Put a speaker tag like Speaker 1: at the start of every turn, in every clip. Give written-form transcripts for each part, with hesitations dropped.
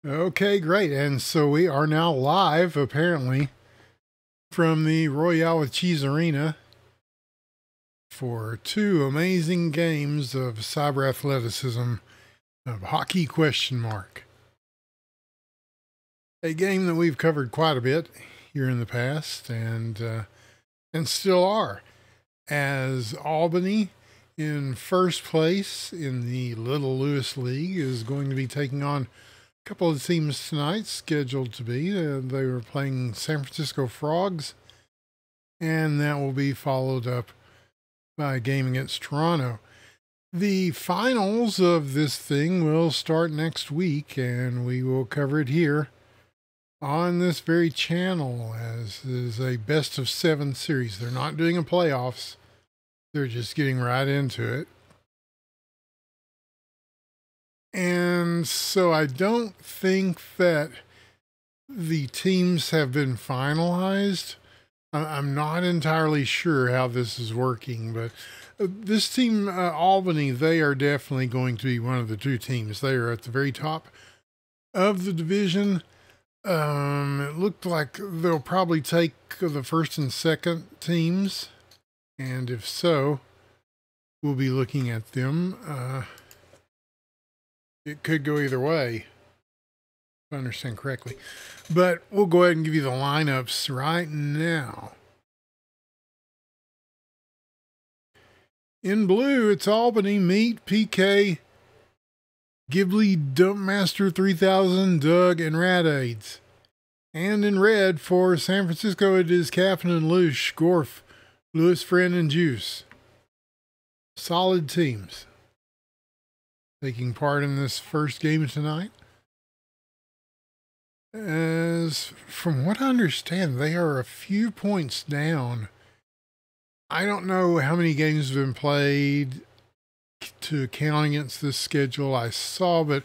Speaker 1: Okay, great. And so we are now live, apparently, from the Royale with Cheese Arena for two amazing games of cyber athleticism of Hockey Question Mark. A game that we've covered quite a bit here in the past and still are, as Albany in first place in the Little Lewis League is going to be taking on couple of teams tonight scheduled to be. They were playing San Francisco Frogs, and that will be followed up by a game against Toronto. The finals of this thing will start next week, and we will cover it here on this very channel as is a best of 7 series. They're not doing a playoffs. They're just getting right into it. And so I don't think that the teams have been finalized. I'm not entirely sure how this is working, but this team, Albany, they are definitely going to be one of the two teams. They are at the very top of the division. It looked like they'll probably take the first and second teams, and if so, we'll be looking at them. It could go either way, if I understand correctly. But we'll go ahead and give you the lineups right now. In blue, it's Albany, Meat, PK, Ghibli, Dumpmaster 3000, Doug, and Rad-Aids. And in red, for San Francisco, it is Captain and Loosh, Gorf, Lewis Friend, and Juice. Solid teams taking part in this first game tonight. As from what I understand, they are a few points down. I don't know how many games have been played to count against this schedule I saw, but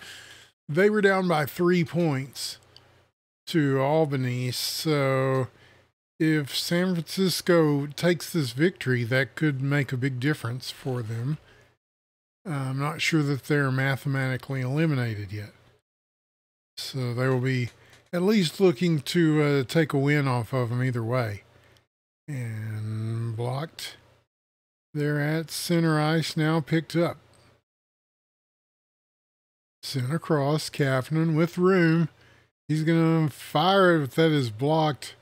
Speaker 1: they were down by 3 points to Albany. So if San Francisco takes this victory, that could make a big difference for them. I'm not sure that they're mathematically eliminated yet. So they will be at least looking to take a win off of them either way. And blocked. They're at center ice now, picked up. Sent across, Kapanen with room. He's going to fire it if that is blocked,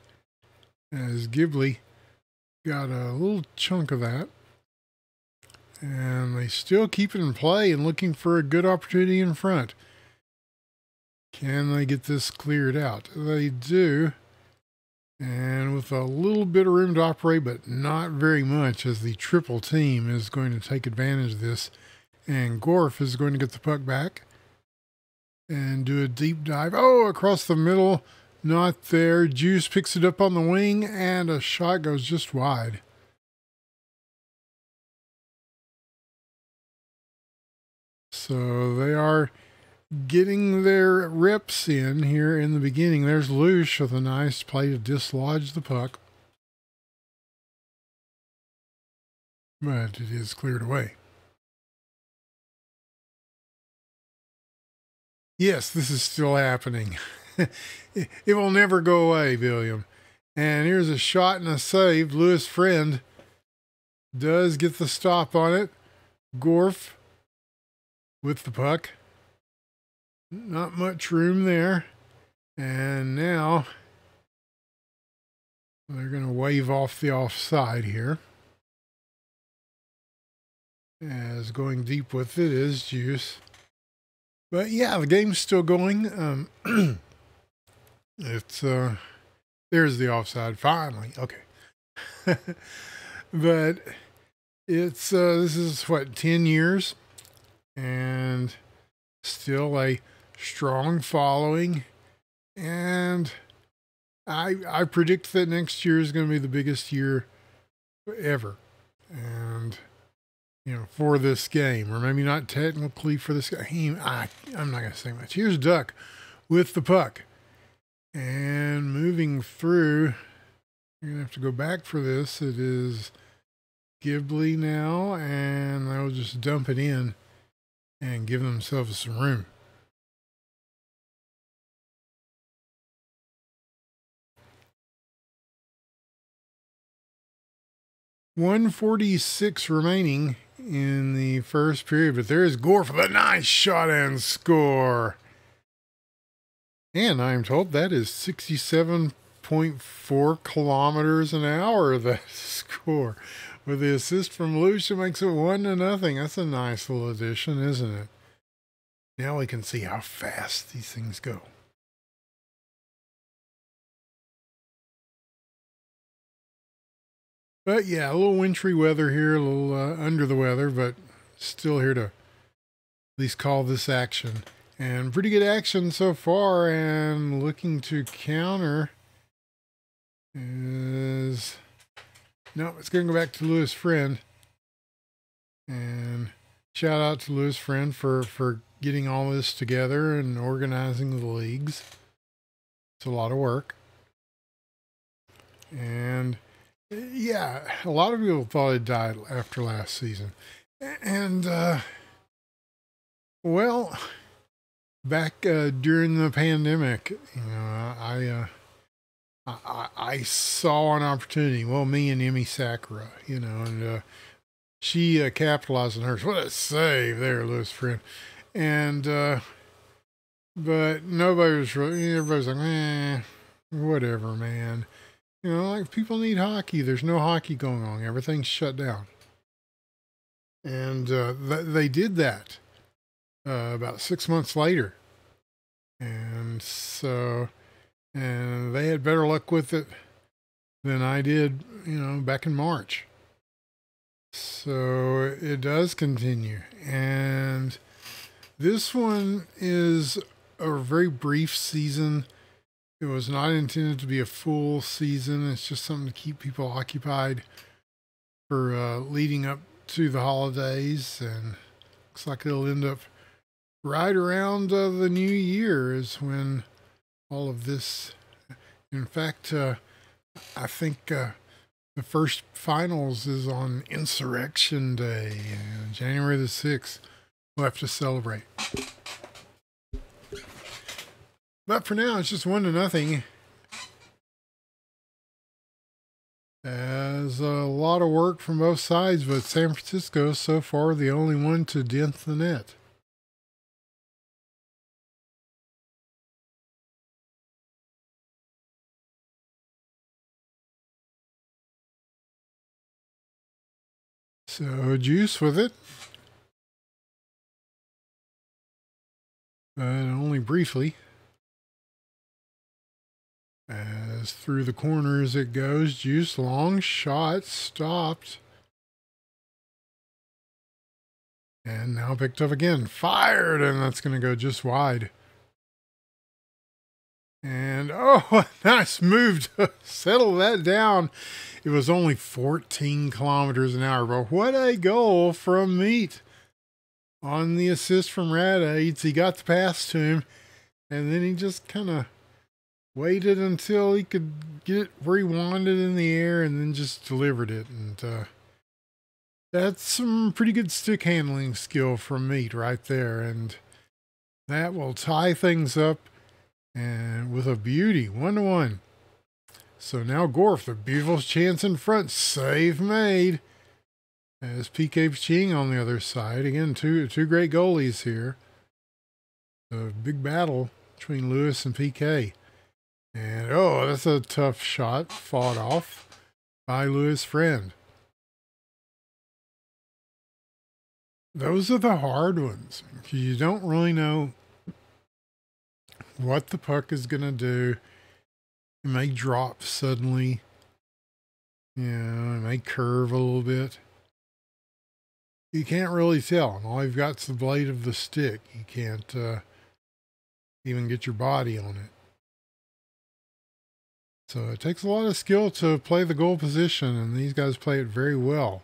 Speaker 1: as Ghibli got a little chunk of that. And they still keep it in play and looking for a good opportunity in front. Can they get this cleared out? They do. And with a little bit of room to operate, but not very much, as the triple team is going to take advantage of this. And Gorf is going to get the puck back and do a deep dive. Oh, across the middle. Not there. Juice picks it up on the wing, and a shot goes just wide. So they are getting their reps in here in the beginning. There's Loosh with a nice play to dislodge the puck. But it is cleared away. Yes, this is still happening. It will never go away, William. And here's a shot and a save. Lewis Friend does get the stop on it. Gorf with the puck. Not much room there. And now they're going to wave off the offside here. As going deep with it is Juice. But yeah, the game's still going. It's there's the offside finally. Okay. But it's this is what, 10 years and still a strong following, and I predict that next year is going to be the biggest year ever. And you know, for this game, or maybe not technically for this game. I'm not going to say much. Here's Duck with the puck. And moving through, you're going to have to go back for this. It is Ghibli now, and they'll just dump it in and give themselves some room. 1:46 remaining in the first period, but there's Gore for the nice shot and score. And I'm told that is 67.4 kilometers an hour, that score. With the assist from Lucia makes it 1-0. That's a nice little addition, isn't it? Now we can see how fast these things go. But yeah, a little wintry weather here, a little under the weather, but still here to at least call this action. And pretty good action so far, and looking to counter is... No, it's going to go back to Lewis Friend. And shout out to Lewis Friend for getting all this together and organizing the leagues. It's a lot of work. And yeah, a lot of people thought he'd died after last season. And, well, back during the pandemic, you know, I saw an opportunity. Well, me and Emmy Sakura, you know, and she capitalized on hers. What a save there, Lewis Friend. And, but nobody was really, everybody's like, whatever, man. You know, like, people need hockey. There's no hockey going on. Everything's shut down. And they did that about 6 months later. And so, and they had better luck with it than I did, you know, back in March. So it does continue. And this one is a very brief season. It was not intended to be a full season. It's just something to keep people occupied for leading up to the holidays. And looks like it'll end up right around the new year is when all of this. In fact, I think the first finals is on Insurrection Day, January the 6th. We'll have to celebrate. But for now, it's just 1-0. As a lot of work from both sides, but San Francisco so far the only one to dent the net. So Juice with it. But only briefly. As through the corners it goes. Juice, long shot, stopped. And now picked up again. Fired, and that's going to go just wide. And, oh, nice move to settle that down. It was only 14 kilometers an hour, but what a goal from Meat. On the assist from Rad-Aids, he got the pass to him, and then he just kind of waited until he could get it where he wanted in the air, and then just delivered it. And that's some pretty good stick handling skill from Meat right there, and that will tie things up. And with a beauty, 1-1. So now Gorf, the beautiful chance in front, save made. As PK Ching on the other side. Again, two great goalies here. A big battle between Lewis and PK. And, oh, that's a tough shot. Fought off by Lewis Friend. Those are the hard ones. You don't really know what the puck is going to do. It may drop suddenly. You know, it may curve a little bit. You can't really tell. And all you've got is the blade of the stick. You can't even get your body on it. So it takes a lot of skill to play the goal position, and these guys play it very well.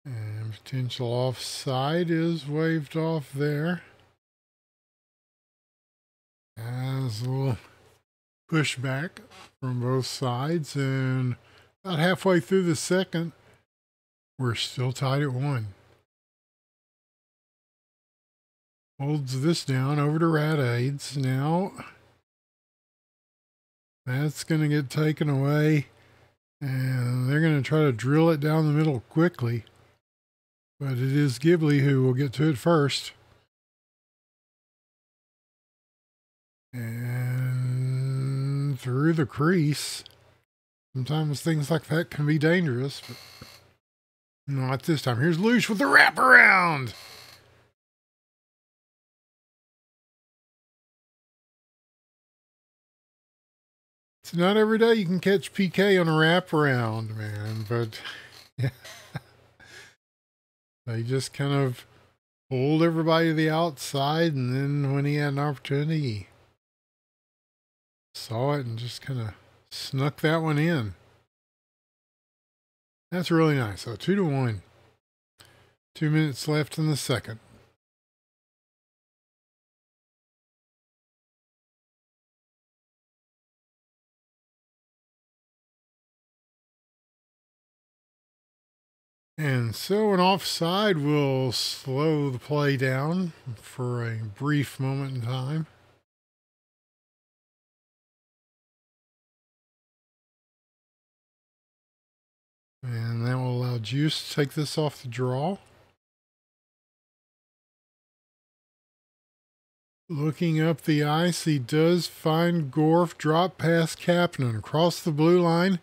Speaker 1: And potential offside is waved off there. As a little pushback from both sides, and about halfway through the second, we're still tied at 1. Holds this down over to Rad-Aids. Now That's going to get taken away. And they're going to try to drill it down the middle quickly. But it is Ghibli who will get to it first. And through the crease. Sometimes things like that can be dangerous, but not this time. Here's Loosh with the wraparound. It's not every day you can catch PK on a wraparound, man, but yeah. They just kind of pulled everybody to the outside, and then when he had an opportunity, he saw it and just kind of snuck that one in. That's really nice. So 2-1. 2 minutes left in the second. And so an offside will slow the play down for a brief moment in time. And that will allow Juice to take this off the draw. Looking up the ice, he does find Gorf, drop past Kapanen, across the blue line.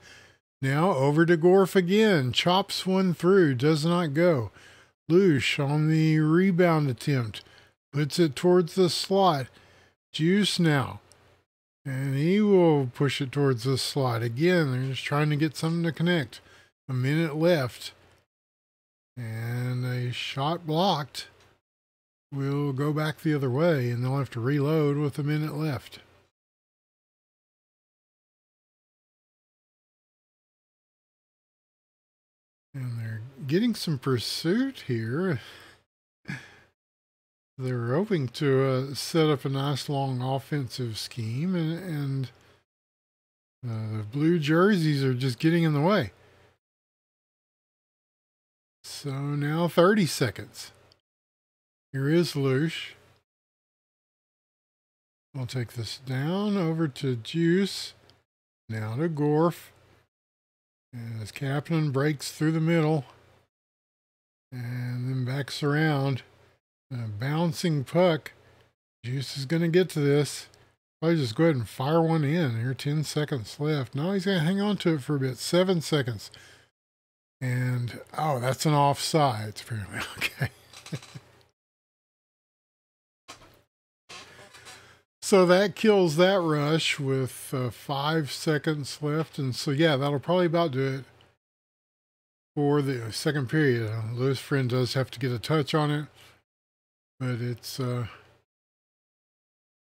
Speaker 1: Now over to Gorf again, chops one through, does not go. Loosh on the rebound attempt, puts it towards the slot. Juice now, and he will push it towards the slot. Again, they're just trying to get something to connect. A minute left, and a shot blocked will go back the other way, and they'll have to reload with a minute left. And they're getting some pursuit here. They're hoping to set up a nice long offensive scheme, and the blue jerseys are just getting in the way. So now 30 seconds. Here is Loosh. I'll take this down over to Juice. Now to Gorf. As Kapanen breaks through the middle. And then backs around. A bouncing puck. Juice is going to get to this. I'll just go ahead and fire one in. Here, 10 seconds left. No, he's going to hang on to it for a bit. 7 seconds. And, oh, that's an offside, apparently. Okay. So that kills that rush with 5 seconds left. And so, yeah, that'll probably about do it for the second period. Lewis Friend does have to get a touch on it, but it's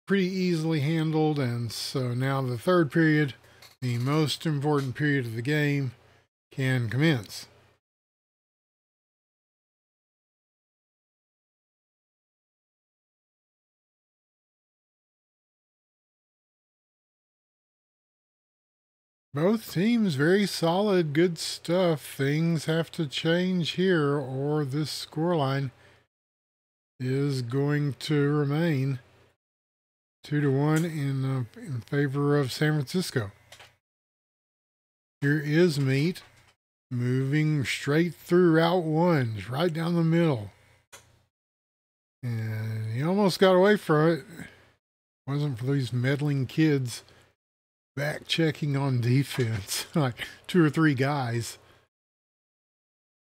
Speaker 1: pretty easily handled. And so now the third period, the most important period of the game, can commence. Both teams very solid, good stuff. Things have to change here, or this scoreline is going to remain 2-1 in favor of San Francisco. Here is Meat moving straight through Route 1, right down the middle. And he almost got away from it. Wasn't for these meddling kids back checking on defense. Like 2 or 3 guys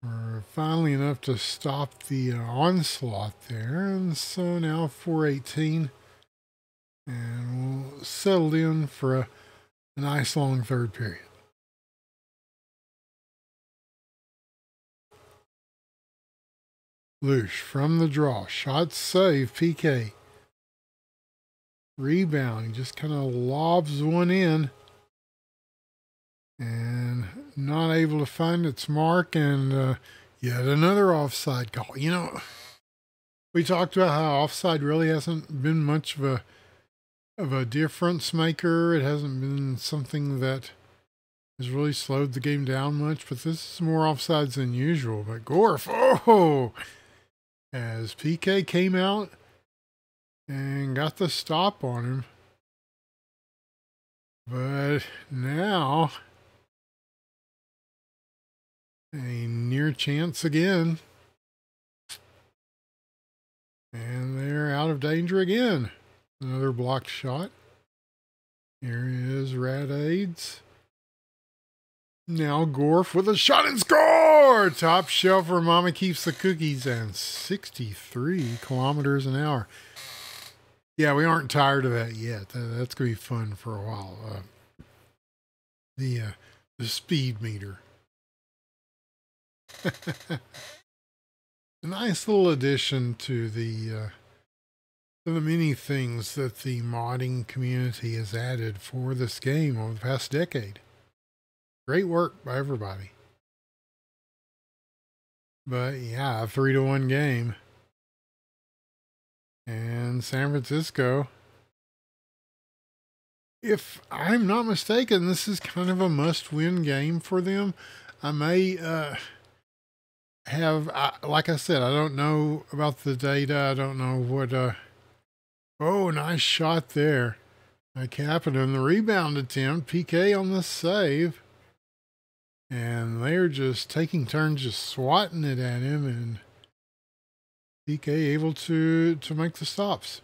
Speaker 1: were finally enough to stop the onslaught there. And so now 4:18. And we'll settle in for a nice long third period. Loosh from the draw. Shot save, PK. Rebound. He just kind of lobs one in. And not able to find its mark. And yet another offside call. You know, we talked about how offside really hasn't been much of a difference maker. It hasn't been something that has really slowed the game down much, but this is more offsides than usual. But Gorf, oh, as PK came out and got the stop on him. But now, a near chance again. And they're out of danger again. Another blocked shot. Here is Rad Aids. Now Gorf with a shot and score! Top shelf where Mama keeps the cookies, and 63 kilometers an hour. Yeah, we aren't tired of that yet. That's going to be fun for a while. The speed meter. A nice little addition to the many things that the modding community has added for this game over the past decade. Great work by everybody. But yeah, a 3-1 game. And San Francisco, if I'm not mistaken, this is kind of a must-win game for them. I may like I said, I don't know about the data. I don't know what... oh, nice shot there. Capping him. The rebound attempt. PK on the save. And they're just taking turns just swatting it at him, and PK able to make the stops.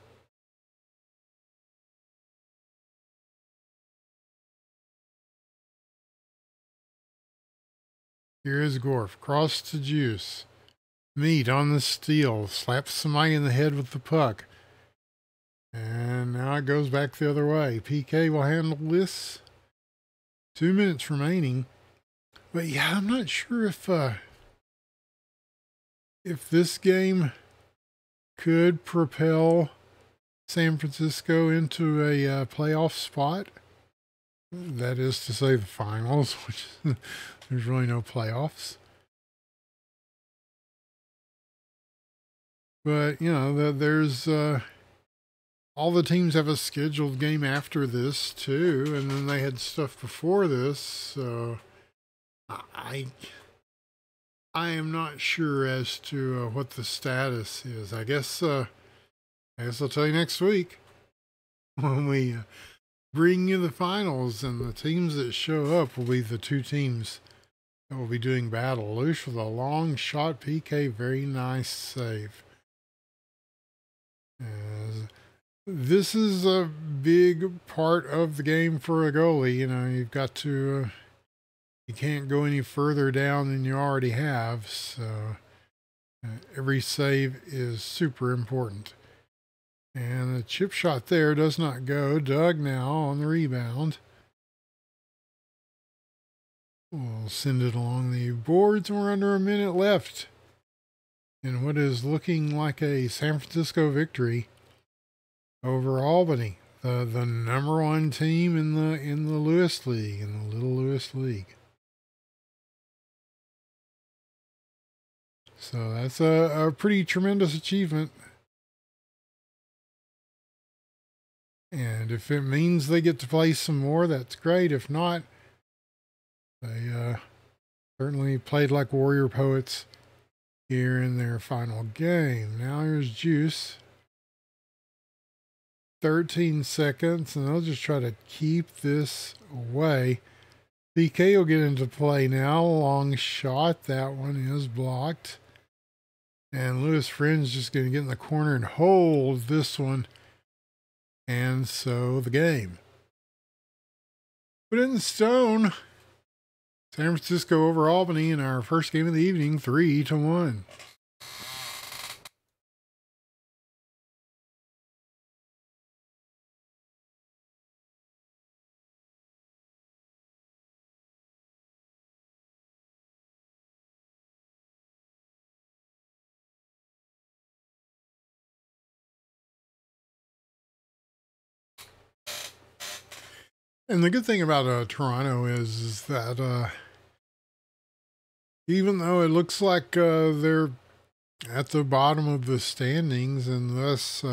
Speaker 1: Here is Gorf. Cross to Juice. Meat on the steal. Slaps somebody in the head with the puck. And now it goes back the other way. PK will handle this. 2 minutes remaining. But yeah, I'm not sure if this game could propel San Francisco into a playoff spot. That is to say the finals, which there's really no playoffs. But, you know, there's all the teams have a scheduled game after this too, and then they had stuff before this, so I am not sure as to what the status is. I guess I'll tell you next week when we bring you the finals, and the teams that show up will be the two teams that will be doing battle. Lush with a long shot, PK, very nice save. This is a big part of the game for a goalie. You know, you've got to... you can't go any further down than you already have, so every save is super important. And the chip shot there does not go. Doug now on the rebound. We'll send it along the boards. We're under a minute left in what is looking like a San Francisco victory over Albany, the number one team in the Lewis League, in the Little Lewis League. So that's a pretty tremendous achievement. And if it means they get to play some more, that's great. If not, they certainly played like warrior poets here in their final game. Now here's Juice. 13 seconds, and they'll just try to keep this away. PK will get into play now. Long shot. That one is blocked. And Lewis Friend's just going to get in the corner and hold this one. And so the game. Put in the stone. San Francisco over Albany in our first game of the evening, 3-1. And the good thing about Toronto is that even though it looks like they're at the bottom of the standings and thus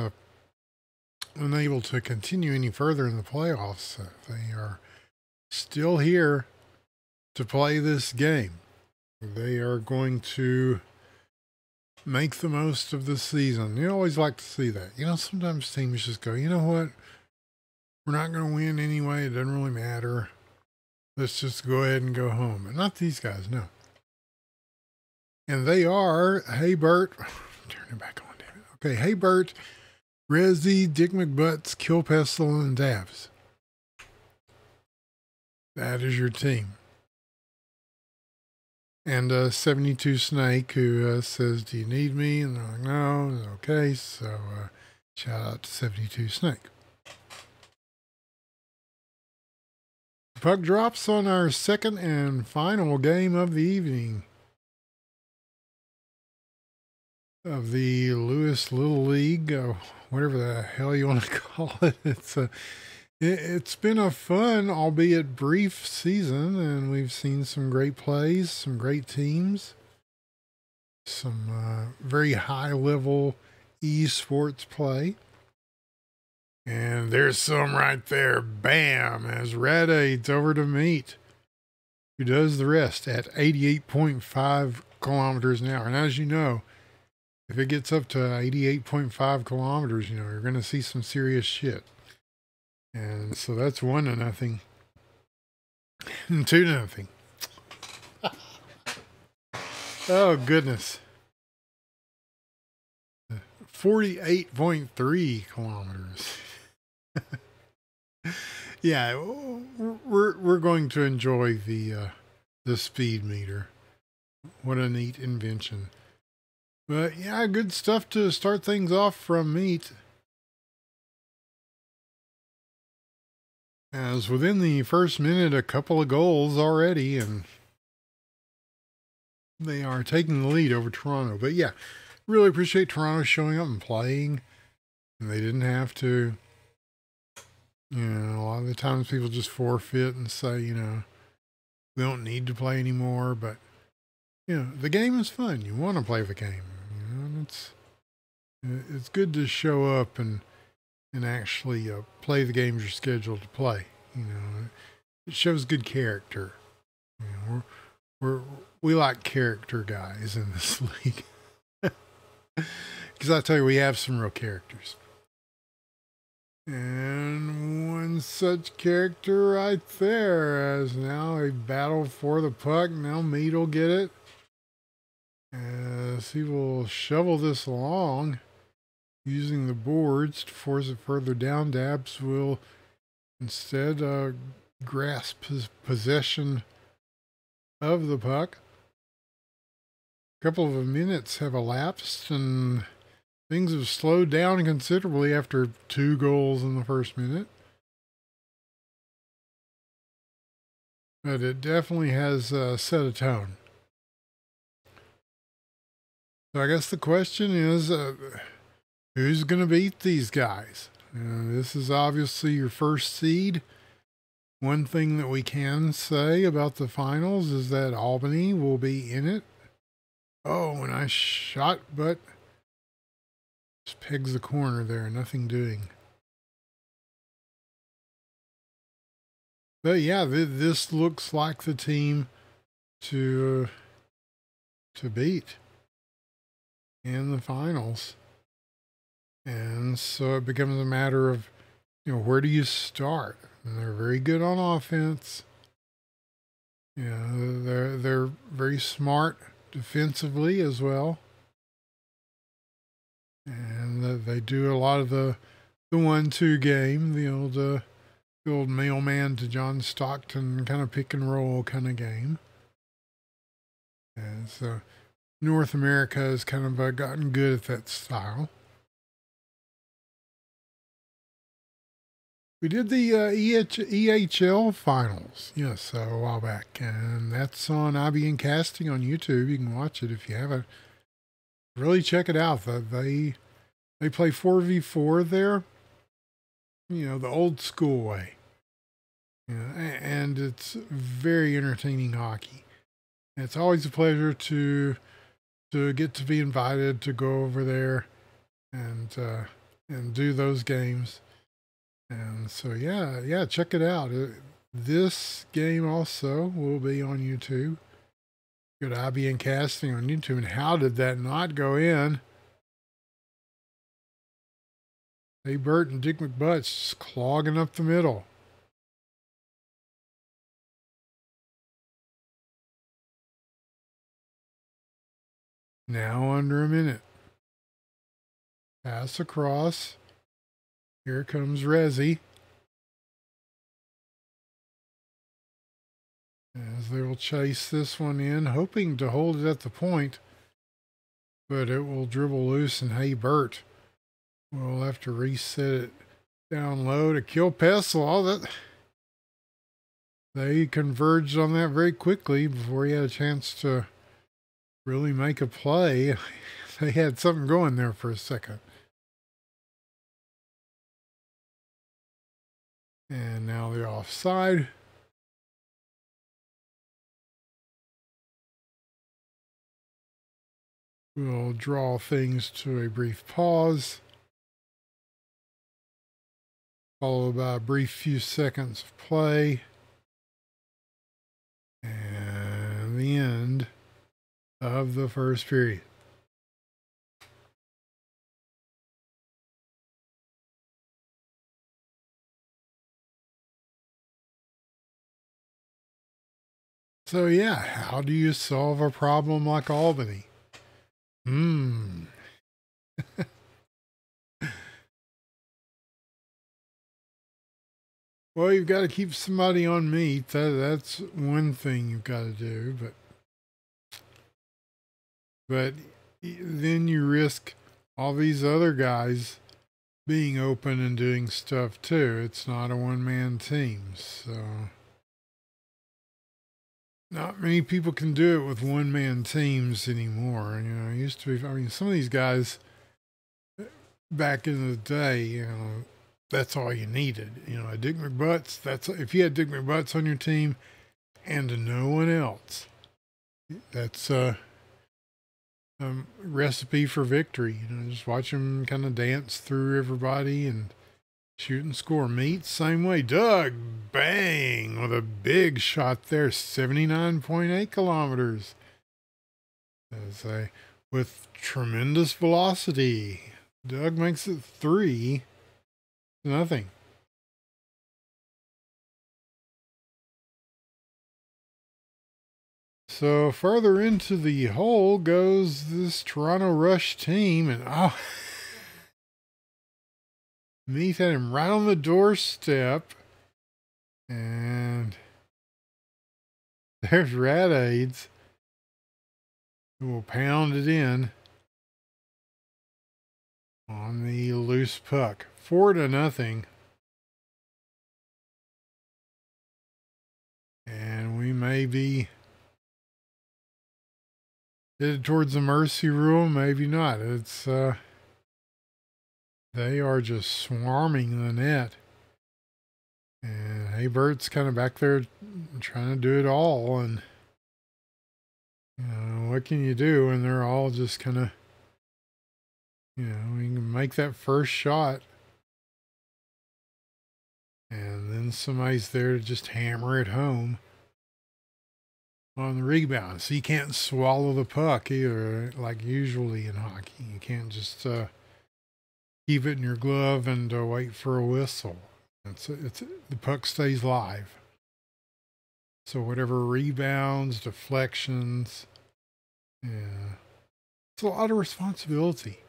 Speaker 1: unable to continue any further in the playoffs, they are still here to play this game. They are going to make the most of the season. You always like to see that. You know, sometimes teams just go, you know what? We're not going to win anyway. It doesn't really matter. Let's just go ahead and go home. And not these guys, no. And they are, hey, Bert. Turn it back on, damn it. Okay, hey, Bert, Rezzy, Dick McButts, Kill Pestle, and Dabs. That is your team. And 72 Snake, who says, do you need me? And they're like, no, okay. So shout out to 72 Snake. The puck drops on our second and final game of the evening of the Lewis Little League, whatever the hell you want to call it. It's been a fun, albeit brief season, and we've seen some great plays, some great teams, some very high-level esports play. And there's some right there. Bam! As Radade's over to meet, who does the rest at 88.5 kilometers an hour. And as you know, if it gets up to 88.5 kilometers, you're going to see some serious shit. And so that's 1-0 and 2-0. Oh, goodness. 48.3 kilometers. Yeah, we're going to enjoy the speed meter. What a neat invention. But yeah, good stuff to start things off from Meat. As within the first minute, a couple of goals already, and they are taking the lead over Toronto. But yeah, really appreciate Toronto showing up and playing, and they didn't have to. A lot of the times people just forfeit and say, we don't need to play anymore. But, the game is fun. You want to play the game. It's good to show up and actually play the games you're scheduled to play. It shows good character. We like character guys in this league. Because I tell you, we have some real characters. And one such character right there, as now a battle for the puck. Now Meat will get it. As he will shovel this along using the boards to force it further down. Dabs will instead grasp his possession of the puck. A couple of minutes have elapsed and things have slowed down considerably after 2 goals in the first minute. But it definitely has set a tone. So I guess the question is, who's going to beat these guys? This is obviously your first seed. One thing that we can say about the finals is that Albany will be in it. Oh, and I shot, but just pegs the corner there, nothing doing. But yeah, this looks like the team to beat in the finals. And so it becomes a matter of, where do you start? And they're very good on offense. They're very smart defensively as well. And they do a lot of the 1-2 game, the old mailman to John Stockton kind of pick and roll kind of game. And so North America has kind of gotten good at that style. We did the EHL finals, yes, a while back, and that's on IBN Casting on YouTube. You can watch it if you haven't. Really check it out. They play 4v4 there, the old school way. And it's very entertaining hockey. And it's always a pleasure to get to be invited to go over there and do those games. And so, yeah, check it out. This game also will be on YouTube. Go to IBN Casting on YouTube. And how did that not go in? Hey Bert and Dick McButts just clogging up the middle. Now under a minute. Pass across. Here comes Resi. As they will chase this one in, hoping to hold it at the point. But it will dribble loose, and hey Bert will have to reset it down low to kill Pestle. All that. They converged on that very quickly before he had a chance to really make a play. They had something going there for a second. And now they're offside. We'll draw things to a brief pause, followed by a brief few seconds of play, and the end of the first period. So yeah, how do you solve a problem like Albany? Well, you've got to keep somebody on meat. That's one thing you've got to do, but then you risk all these other guys being open and doing stuff too. It's not a one-man team, so not many people can do it with one-man teams anymore. You know, it used to be. I mean, some of these guys back in the day, you know, that's all you needed. You know, a Dick McButts. That's if you had Dick McButts on your team, and no one else. That's recipe for victory. You know, just watch him kind of dance through everybody and shoot and score. Meat, same way. Doug, bang, with a big shot there, 79.8 kilometers. With tremendous velocity. Doug makes it 3-0. So further into the hole goes this Toronto Rush team, and Meat had him right on the doorstep, and there's Rat Aids, who will pound it in on the loose puck. 4-0. And we may be headed towards the mercy rule, maybe not. It's they are just swarming the net. And hey Bert's kind of back there trying to do it all, and you know, what can you do when they're all just kind of, you know, you can make that first shot and then somebody's there to just hammer it home on the rebound. So you can't swallow the puck either, like usually in hockey. You can't just keep it in your glove and wait for a whistle. The puck stays live. So whatever rebounds, deflections, yeah, it's a lot of responsibility.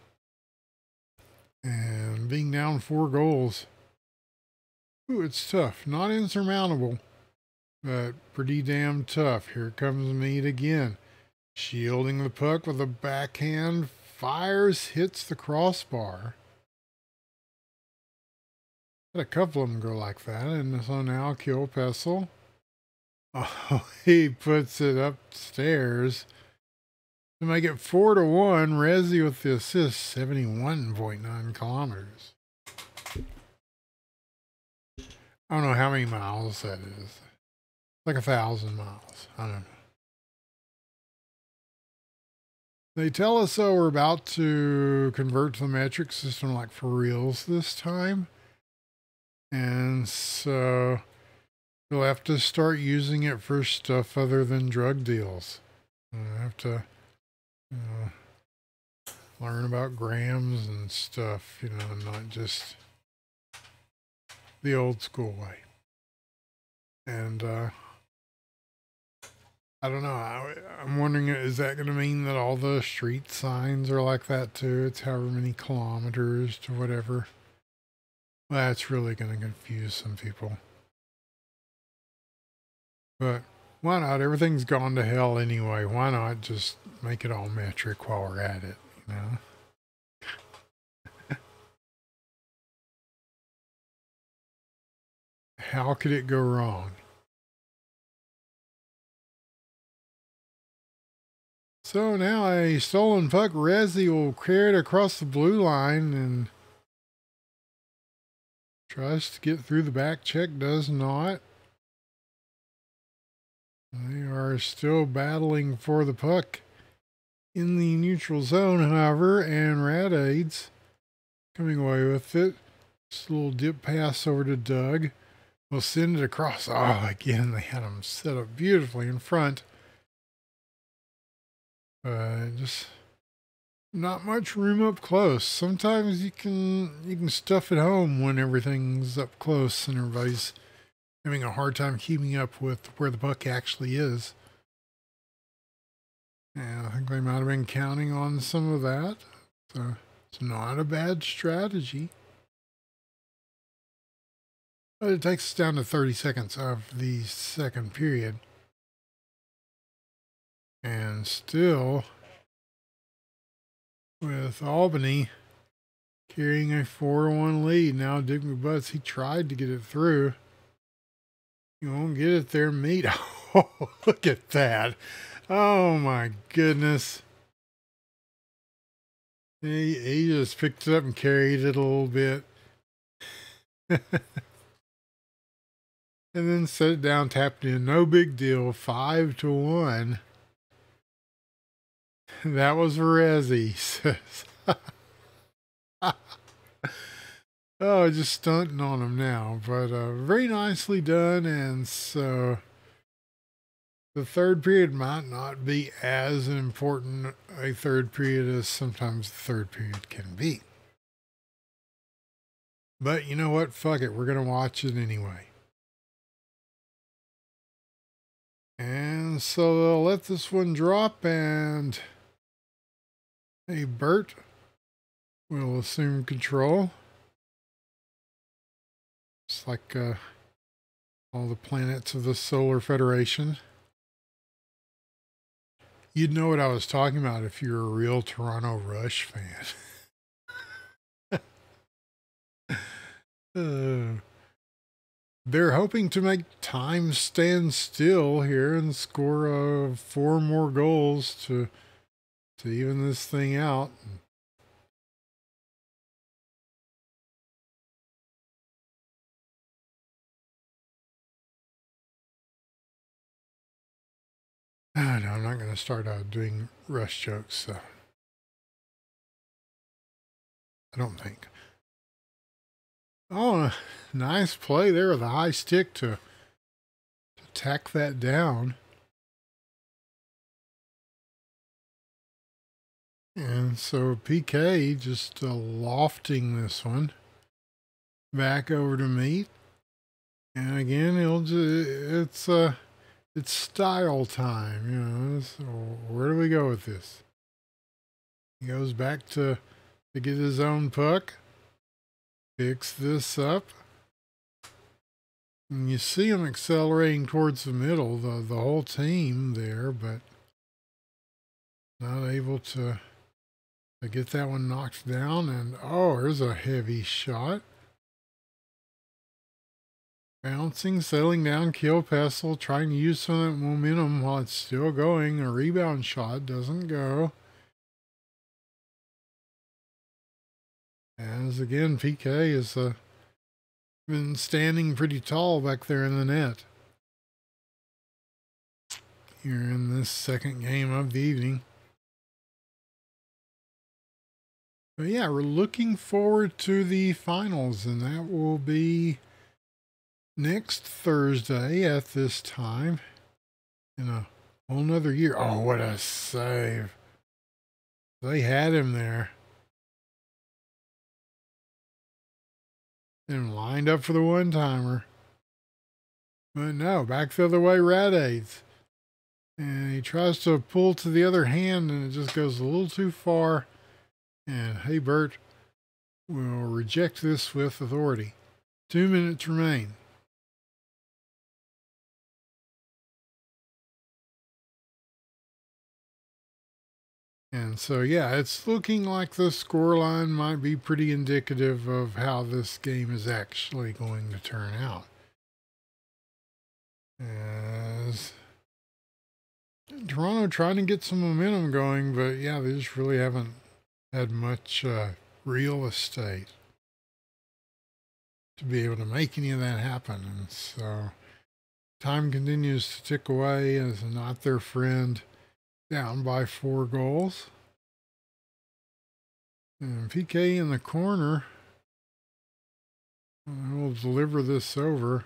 Speaker 1: And being down 4 goals, ooh, it's tough. Not insurmountable, but pretty damn tough. Here comes Mead again. Shielding the puck with a backhand, fires, hits the crossbar. Had a couple of them go like that, and so now kill Pestle. Oh, he puts it upstairs to make it 4-1. Resi with the assist, 71.9 kilometers. I don't know how many miles that is. Like 1,000 miles. I don't know. They tell us so we're about to convert to the metric system like for reals this time. And so you'll have to start using it for stuff other than drug deals. I have to, learn about grams and stuff, not just the old school way. And I don't know. I'm wondering, is that going to mean that all the street signs are like that too? It's however many kilometers to whatever. Well, that's really going to confuse some people. But why not? Everything's gone to hell anyway. Why not just make it all metric while we're at it, you know? How could it go wrong? So now a stolen puck, Resi will carry it across the blue line and tries to get through the back check, does not. They are still battling for the puck in the neutral zone, however, and Rad Aids coming away with it. Just a little dip pass over to Doug. We'll send it across. Oh, again, they had him set up beautifully in front. Just not much room up close. Sometimes you can stuff it home when everything's up close and everybody's having a hard time keeping up with where the puck actually is. And I think they might have been counting on some of that. So it's not a bad strategy. But it takes us down to 30 seconds of the second period. And still, with Albany carrying a 4-1 lead. Now Dick McButts, he tried to get it through. You won't get it there, meat. Oh, look at that. Oh my goodness. He just picked it up and carried it a little bit. And then set it down, tapped in. No big deal. 5-1. That was Resi. Oh, just stunting on him now. But very nicely done. And so the third period might not be as important a third period as sometimes the third period can be. But you know what? Fuck it. We're going to watch it anyway. And so they'll let this one drop, and hey, Bert will assume control. It's like all the planets of the Solar Federation. You'd know what I was talking about if you're a real Toronto Rush fan. They're hoping to make time stand still here and score 4 more goals to even this thing out. No, I'm not going to start doing Rush jokes, so I don't think. Oh, nice play there with a high stick to tack that down. And so PK just lofting this one back over to Meat. And again, it's style time, you know. So where do we go with this? He goes back to get his own puck. Picks this up. And you see him accelerating towards the middle, the whole team there, but not able to get that one knocked down. And oh, there's a heavy shot. Bouncing, settling down, Kiel Pestle, trying to use some of that momentum while it's still going. A rebound shot doesn't go. As again, PK has been standing pretty tall back there in the net. Here in this second game of the evening. But yeah, we're looking forward to the finals, and that will be next Thursday at this time in a whole nother year. Oh, what a save. They had him there. and lined up for the one-timer. But no, back the other way, Rad-Aids. And he tries to pull to the other hand, and it just goes a little too far. And Hebert will reject this with authority. 2 minutes remain. And so, yeah, it's looking like the scoreline might be pretty indicative of how this game is actually going to turn out. As Toronto trying to get some momentum going, but yeah, they just really haven't had much real estate to be able to make any of that happen. And so time continues to tick away as not their friend, down by 4 goals. And PK in the corner will deliver this over.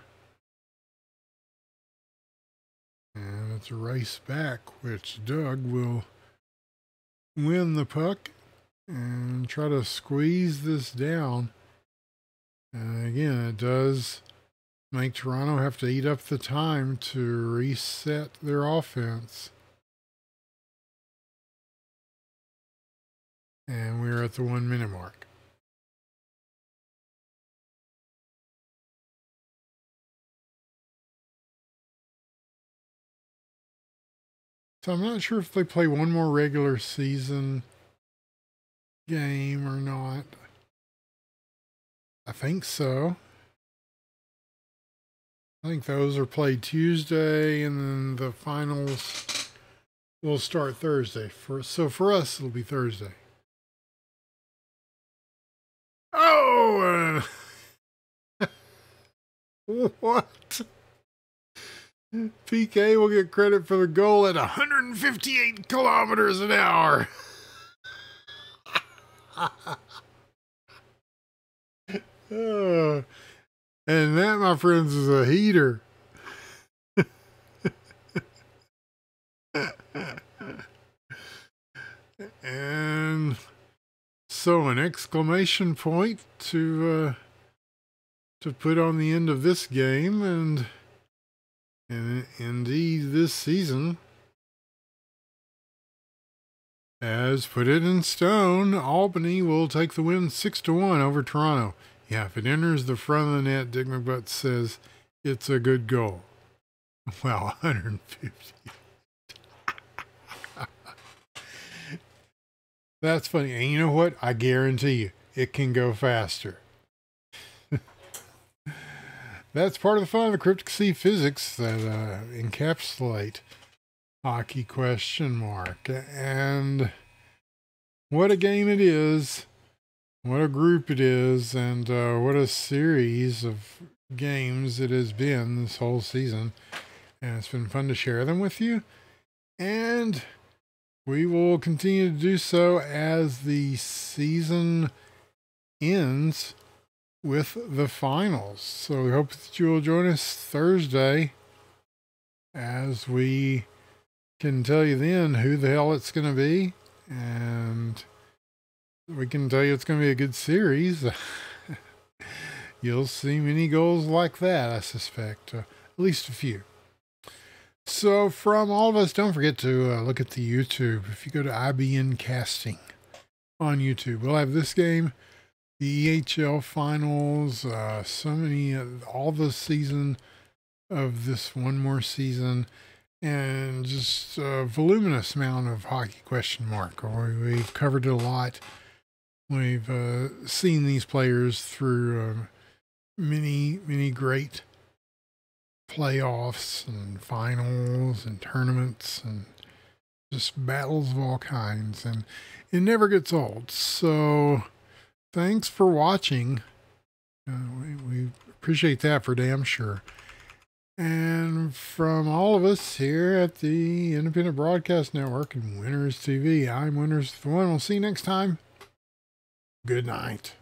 Speaker 1: And it's a race back, which Doug will win the puck and try to squeeze this down. And again, it does make Toronto have to eat up the time to reset their offense. And we're at the 1 minute mark. So I'm not sure if they play one more regular season game or not. I think so. I think those are played Tuesday, and then the finals will start Thursday. So for us, it'll be Thursday. Oh! What? PK will get credit for the goal at 158 kilometers an hour. And that, my friends, is a heater. And so an exclamation point to put on the end of this game, and indeed this season has put it in stone. Albany will take the win 6-1 over Toronto. Yeah, if it enters the front of the net, Dick McButt says it's a good goal. Well, 150. That's funny. And you know what? I guarantee you, it can go faster. That's part of the fun of the Cryptic Sea physics that encapsulate hockey ? And what a game it is. What a group it is. And what a series of games it has been this whole season. And it's been fun to share them with you. And we will continue to do so as the season ends with the finals. So we hope that you will join us Thursday as we can tell you then who the hell it's going to be. And we can tell you it's going to be a good series. You'll see many goals like that, I suspect. At least a few. So from all of us, don't forget to look at the YouTube. If you go to IBN Casting on YouTube, we'll have this game, the EHL finals, so many, all the season of this one more season, and just a voluminous amount of hockey ? We've covered it a lot. We've seen these players through many great playoffs and finals and tournaments and just battles of all kinds, and it never gets old. So thanks for watching. We appreciate that for damn sure. And from all of us here at the Independent Broadcast Network and Winners TV, I'm Winners the One. We'll see you next time. Good night.